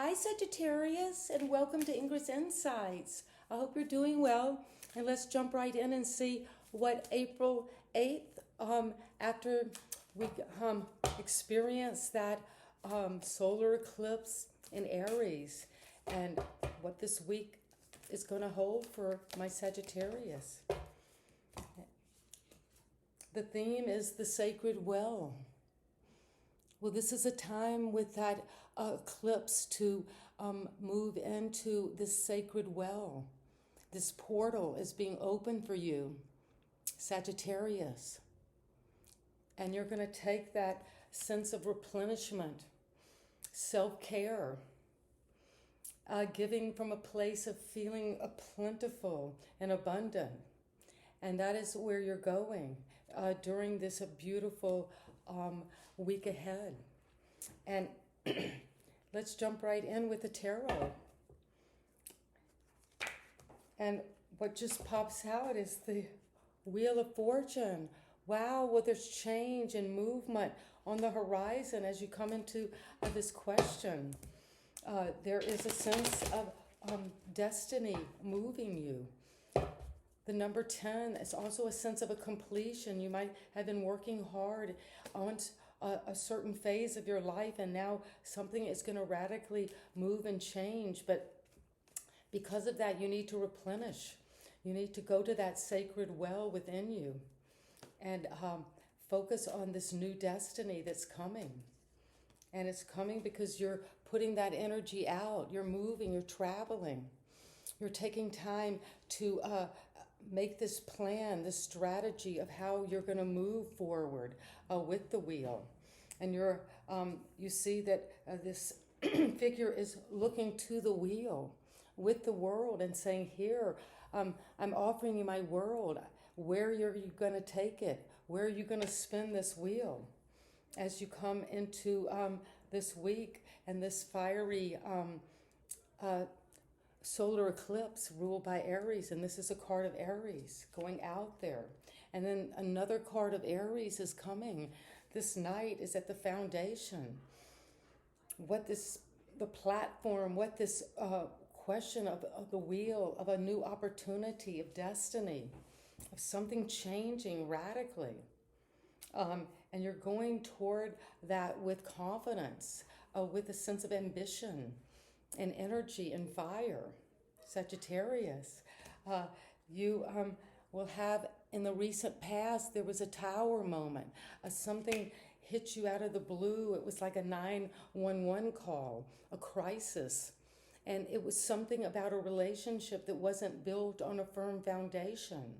Hi, Sagittarius, and welcome to Ingrid's Insights. I hope you're doing well, and let's jump right in and see what April 8th, after we experience that solar eclipse in Aries, and what this week is going to hold for my Sagittarius. The theme is the sacred well. Well, this is a time with that eclipse to move into this sacred well. This portal is being opened for you, Sagittarius. And you're going to take that sense of replenishment, self-care, giving from a place of feeling plentiful and abundant. And that is where you're going during this beautiful week ahead. And let's jump right in with the tarot. And what just pops out is the Wheel of Fortune. Wow, well, there's change and movement on the horizon as you come into this question. There is a sense of destiny moving you. The number 10 is also a sense of a completion. You might have been working hard on a certain phase of your life, and now something is going to radically move and change. But because of that, you need to replenish. You need to go to that sacred well within you and focus on this new destiny that's coming. And it's coming because you're putting that energy out. You're moving, you're traveling. You're taking time to make this plan, this strategy of how you're going to move forward with the wheel. And you see that this figure is looking to the wheel with the world and saying, here, I'm offering you my world. Where are you going to take it? Where are you going to spin this wheel? As you come into this week and this fiery solar eclipse ruled by Aries, and this is a card of Aries going out there. And then another card of Aries is coming. This night is at the foundation. The platform, what this question of the wheel, of a new opportunity, of destiny, of something changing radically. And you're going toward that with confidence, with a sense of ambition and energy and fire. Sagittarius, you will have, in the recent past, there was a tower moment. Something hit you out of the blue. It was like a 911 call, a crisis. And it was something about a relationship that wasn't built on a firm foundation.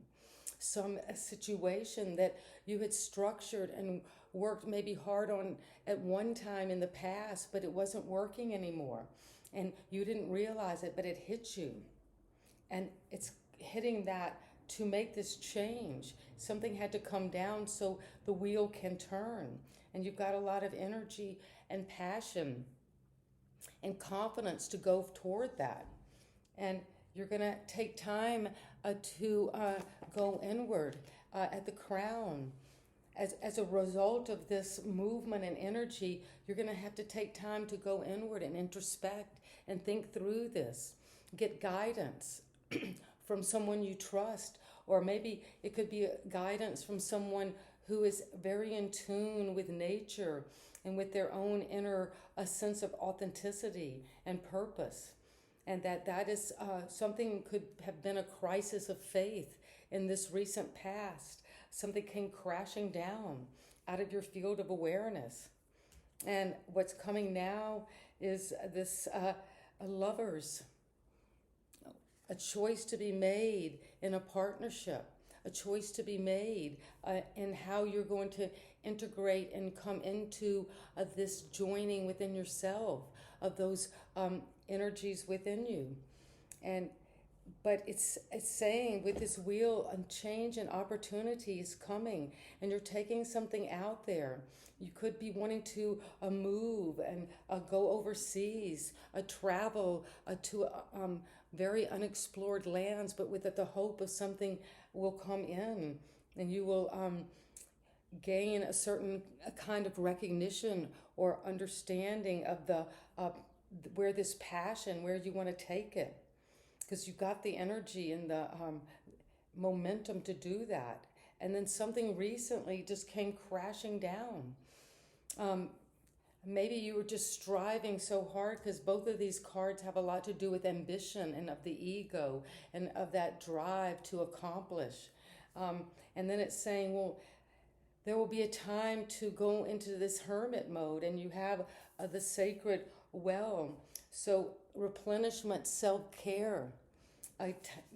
A situation that you had structured and worked maybe hard on at one time in the past, but it wasn't working anymore. And you didn't realize it, but it hit you. And it's hitting that to make this change. Something had to come down so the wheel can turn. And you've got a lot of energy and passion and confidence to go toward that. And you're going to take time to go inward at the crown. As a result of this movement and energy, you're going to have to take time to go inward and introspect and think through this. Get guidance from someone you trust, or maybe it could be guidance from someone who is very in tune with nature and with their own inner sense of authenticity and purpose. And that is something could have been a crisis of faith in this recent past. Something came crashing down out of your field of awareness. And what's coming now is this lovers, a choice to be made in a partnership, a choice to be made in how you're going to integrate and come into this joining within yourself of those energies within you. But it's saying with this wheel, a change and opportunity is coming, and you're taking something out there. You could be wanting to move and go overseas, travel to very unexplored lands, but with the hope of something will come in, and you will gain a certain kind of recognition or understanding of the where this passion, where you want to take it, because you've got the energy and the momentum to do that. And then something recently just came crashing down. Maybe you were just striving so hard, because both of these cards have a lot to do with ambition and of the ego and of that drive to accomplish. And then it's saying, well, there will be a time to go into this hermit mode, and you have the sacred well. So replenishment, self-care,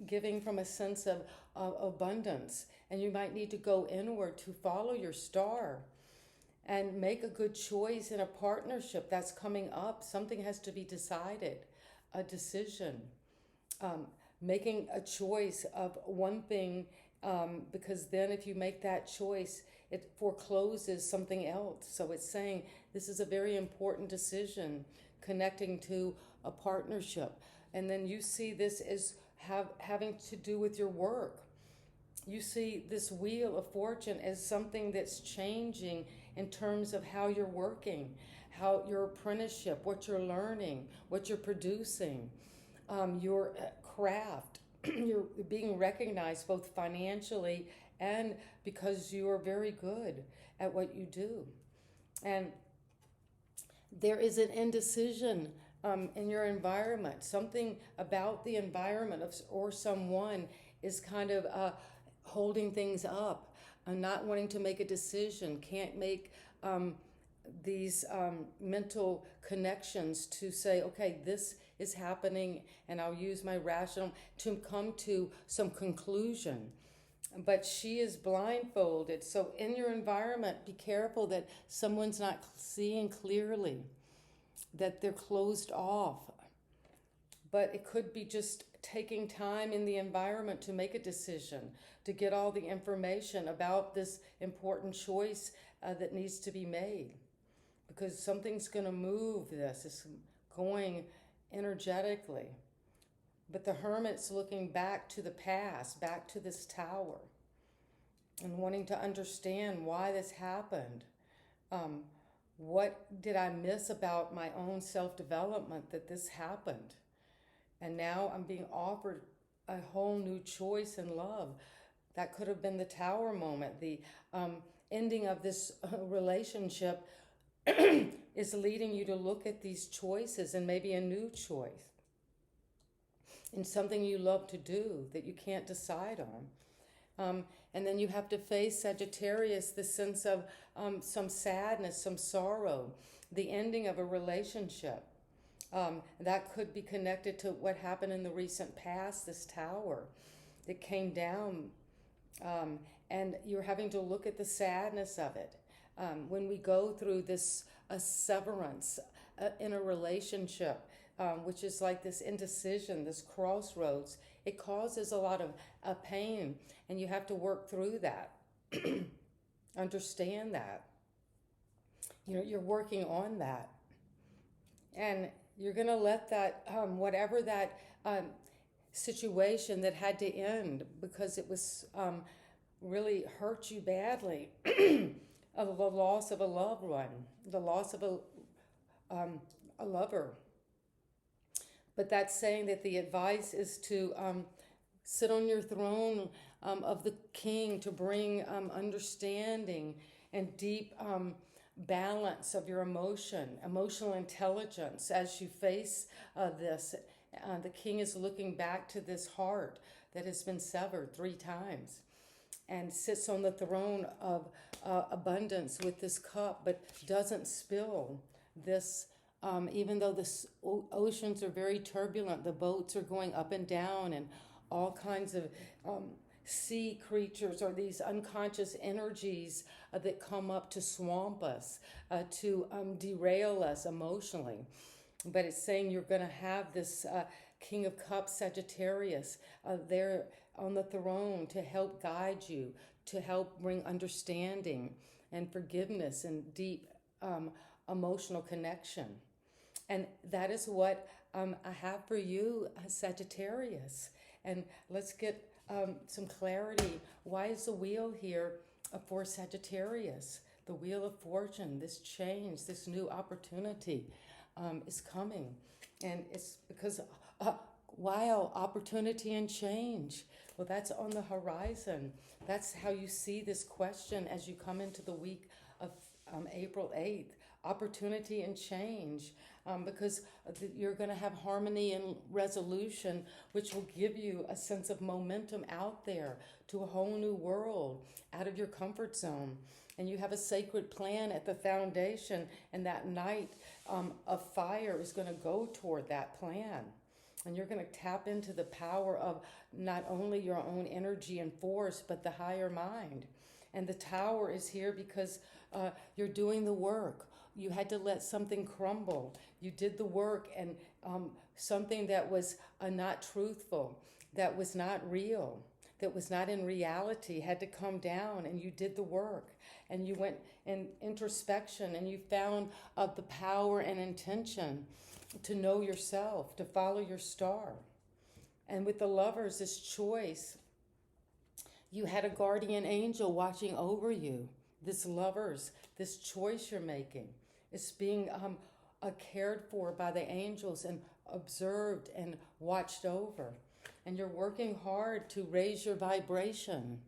giving from a sense of abundance. And you might need to go inward to follow your star and make a good choice in a partnership that's coming up. Something has to be decided, a decision. Making a choice of one thing, because then if you make that choice, it forecloses something else. So it's saying this is a very important decision connecting to a partnership. And then you see this as having to do with your work. You see this wheel of fortune as something that's changing in terms of how you're working, how your apprenticeship, what you're learning, what you're producing, your craft. You're being recognized both financially and because you are very good at what you do. And there is an indecision in your environment. Something about the environment or someone is kind of holding things up, not wanting to make a decision, can't make these mental connections to say, okay, this is happening, and I'll use my rational to come to some conclusion. But she is blindfolded. So in your environment, be careful that someone's not seeing clearly, that they're closed off. But it could be just taking time in the environment to make a decision, to get all the information about this important choice that needs to be made. Because something's going to move this. It's going energetically. But the hermit's looking back to the past, back to this tower, and wanting to understand why this happened. What did I miss about my own self-development that this happened? And now I'm being offered a whole new choice in love. That could have been the tower moment. The ending of this relationship is leading you to look at these choices and maybe a new choice in something you love to do that you can't decide on. And then you have to face Sagittarius, the sense of some sadness, some sorrow, the ending of a relationship. That could be connected to what happened in the recent past, this tower that came down. And you're having to look at the sadness of it. When we go through this severance in a relationship, which is like this indecision, this crossroads, it causes a lot of pain, and you have to work through that. Understand that. You're working on that. And you're going to let that, whatever that situation that had to end because it was really hurt you badly, of the loss of a loved one, the loss of a lover. But that's saying that the advice is to sit on your throne of the king, to bring understanding and deep balance of your emotional intelligence as you face this. The king is looking back to this heart that has been severed 3 times and sits on the throne of abundance with this cup, but doesn't spill this. Even though the oceans are very turbulent, the boats are going up and down, and all kinds of sea creatures or these unconscious energies that come up to swamp us, to derail us emotionally. But it's saying you're going to have this King of Cups, Sagittarius, there on the throne to help guide you, to help bring understanding and forgiveness and deep emotional connection. And that is what I have for you, Sagittarius. And let's get some clarity. Why is the wheel here for Sagittarius? The wheel of fortune, this change, this new opportunity. is coming. And it's because, wow, opportunity and change. Well, that's on the horizon. That's how you see this question as you come into the week of April 8th. Opportunity and change, because you're going to have harmony and resolution, which will give you a sense of momentum out there to a whole new world, out of your comfort zone. And you have a sacred plan at the foundation, and that night of fire is going to go toward that plan. And you're going to tap into the power of not only your own energy and force, but the higher mind. And the tower is here because you're doing the work. You had to let something crumble. You did the work, and something that was not truthful, that was not real, that was not in reality had to come down, and you did the work. And you went in introspection, and you found the power and intention to know yourself, to follow your star. And with the lovers, this choice, you had a guardian angel watching over you. This lovers, this choice you're making, is being cared for by the angels and observed and watched over. And you're working hard to raise your vibration,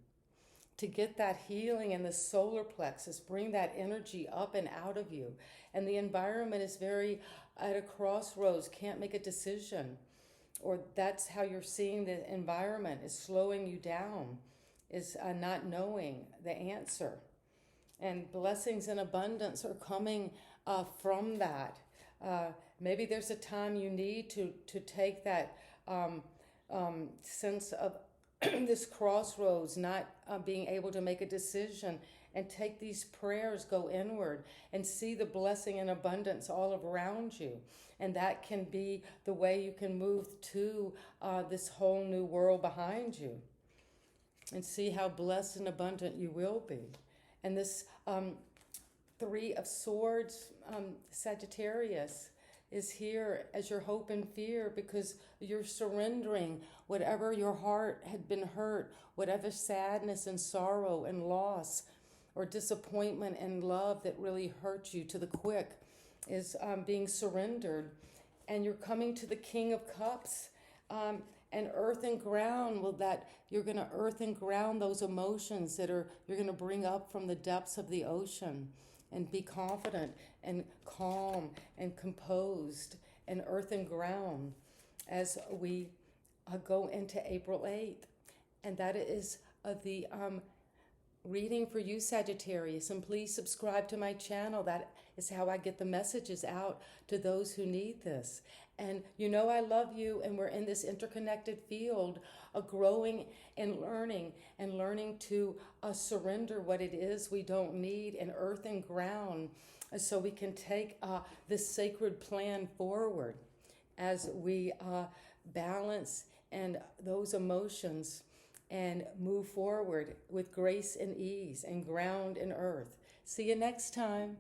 to get that healing in the solar plexus, bring that energy up and out of you. And the environment is very at a crossroads, can't make a decision. Or that's how you're seeing the environment is slowing you down, is not knowing the answer. And blessings and abundance are coming from that. Maybe there's a time you need to take that sense of this crossroads, not being able to make a decision, and take these prayers, go inward, and see the blessing and abundance all around you. And that can be the way you can move to this whole new world behind you, and see how blessed and abundant you will be. And this Three of Swords, Sagittarius, is here as your hope and fear, because you're surrendering whatever your heart had been hurt, whatever sadness and sorrow and loss or disappointment and love that really hurt you to the quick is being surrendered. And you're coming to the King of Cups, and earth and ground. Well, that you're going to earth and ground those emotions that you're going to bring up from the depths of the ocean, and be confident and calm and composed and earth and ground as we go into April 8th. And that is the reading for you, Sagittarius. And please subscribe to my channel. That is how I get the messages out to those who need this. And you know I love you, and we're in this interconnected field of growing and learning to surrender what it is we don't need, and earth and ground, so we can take this sacred plan forward as we balance and those emotions and move forward with grace and ease and ground and earth. See you next time.